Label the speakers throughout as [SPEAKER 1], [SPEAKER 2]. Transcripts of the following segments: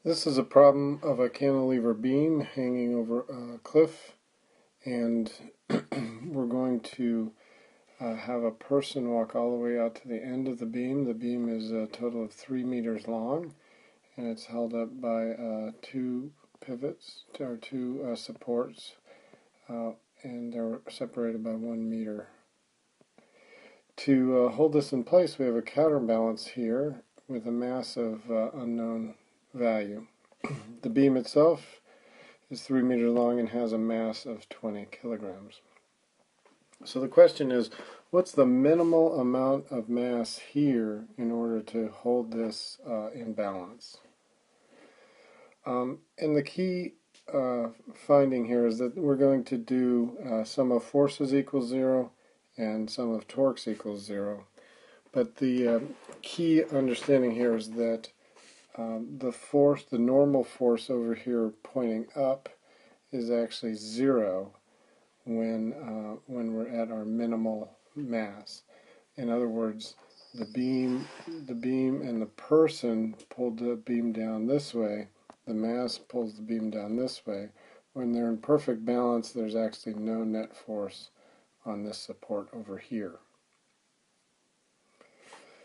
[SPEAKER 1] This is a problem of a cantilever beam hanging over a cliff, and we're going to have a person walk all the way out to the end of the beam. The beam is a total of 3 meters long, and it's held up by two pivots, or two supports, and they're separated by 1 meter. To hold this in place, we have a counterbalance here with a mass of unknown value. The beam itself is 3 meters long and has a mass of 20 kilograms. So the question is, what's the minimal amount of mass here in order to hold this in balance? And the key finding here is that we're going to do sum of forces equals 0 and sum of torques equals 0. But the key understanding here is that the force, the normal force over here pointing up, is actually 0 when we're at our minimal mass. In other words, the beam and the person pulled the beam down this way. The mass pulls the beam down this way. When they're in perfect balance, there's actually no net force on this support over here.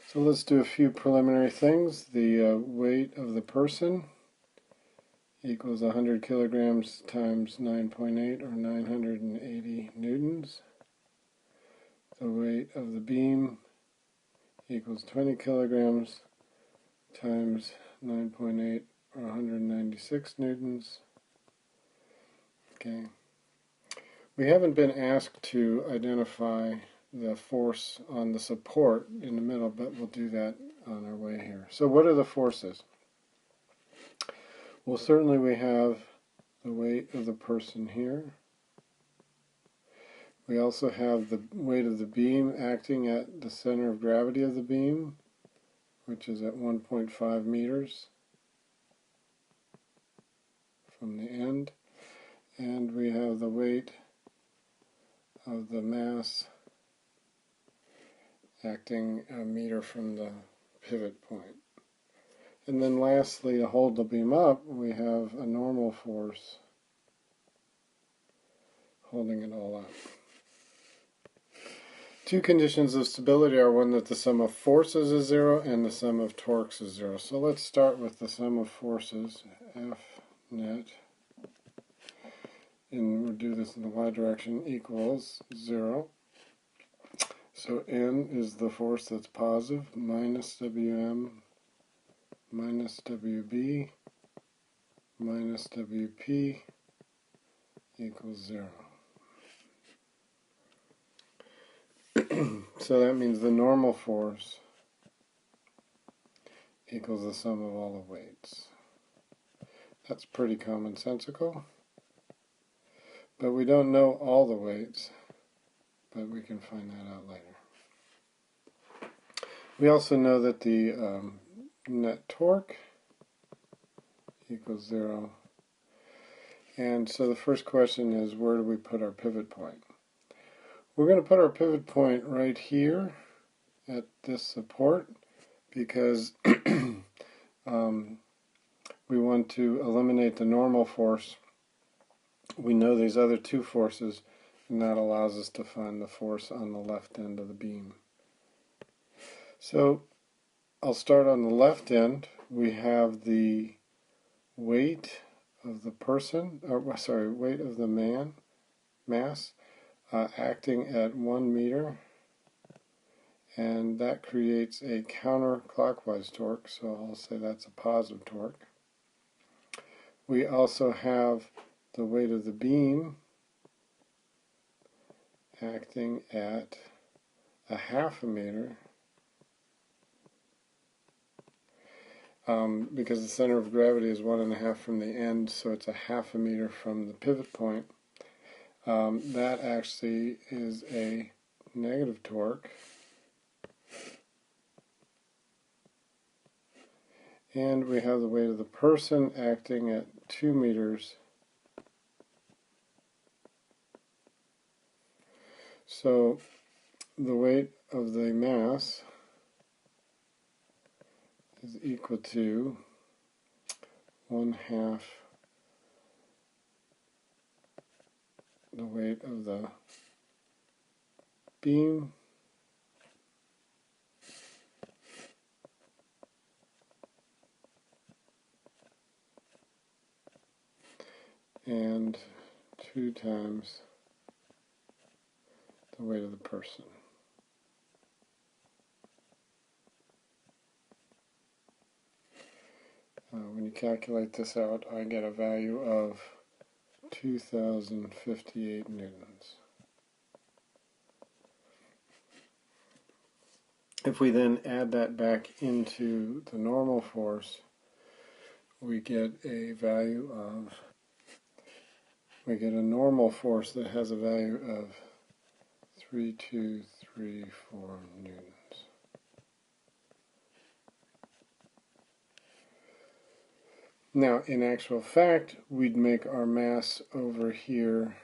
[SPEAKER 1] So let's do a few preliminary things. The weight of the person equals 100 kilograms times 9.8, or 980 newtons. The weight of the beam equals 20 kilograms times 9.8, or 196 newtons. Okay. We haven't been asked to identify the force on the support in the middle, but we'll do that on our way here. So what are the forces? Well, certainly we have the weight of the person here. We also have the weight of the beam acting at the center of gravity of the beam, which is at 1.5 meters from the end. And we have the weight of the mass acting a meter from the pivot point. And then lastly, to hold the beam up, we have a normal force holding it all up. Two conditions of stability are one, that the sum of forces is 0 and the sum of torques is 0. So let's start with the sum of forces, F net, and we'll do this in the y direction, equals 0. So N is the force that's positive, minus Wm minus Wb minus Wp equals 0. So that means the normal force equals the sum of all the weights. That's pretty commonsensical, but we don't know all the weights, but we can find that out later. We also know that the net torque equals 0. And so the first question is, where do we put our pivot point? We're going to put our pivot point right here at this support, because we want to eliminate the normal force. We know these other two forces, and that allows us to find the force on the left end of the beam. So I'll start on the left end. We have the weight of the person, or sorry, weight of the mass, acting at 1 meter, and that creates a counterclockwise torque, so I'll say that's a positive torque. We also have the weight of the beam acting at a half a meter, because the center of gravity is 1.5 from the end, so it's a half a meter from the pivot point. That actually is a negative torque, and we have the weight of the person acting at 2 meters. So the weight of the mass is equal to 1/2 the weight of the beam, and 2 times the weight of the person. When you calculate this out, I get a value of 2,058 newtons. If we then add that back into the normal force, we get a value of, we get a normal force that has a value of 3,234 newtons. Now, in actual fact, we'd make our mass over here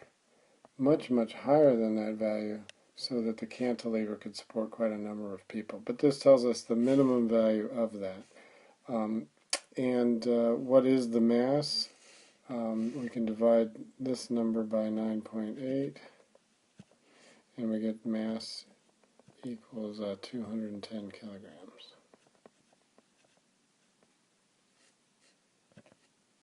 [SPEAKER 1] much, much higher than that value so that the cantilever could support quite a number of people. But this tells us the minimum value of that. What is the mass? We can divide this number by 9.8, and we get mass equals 210 kilograms.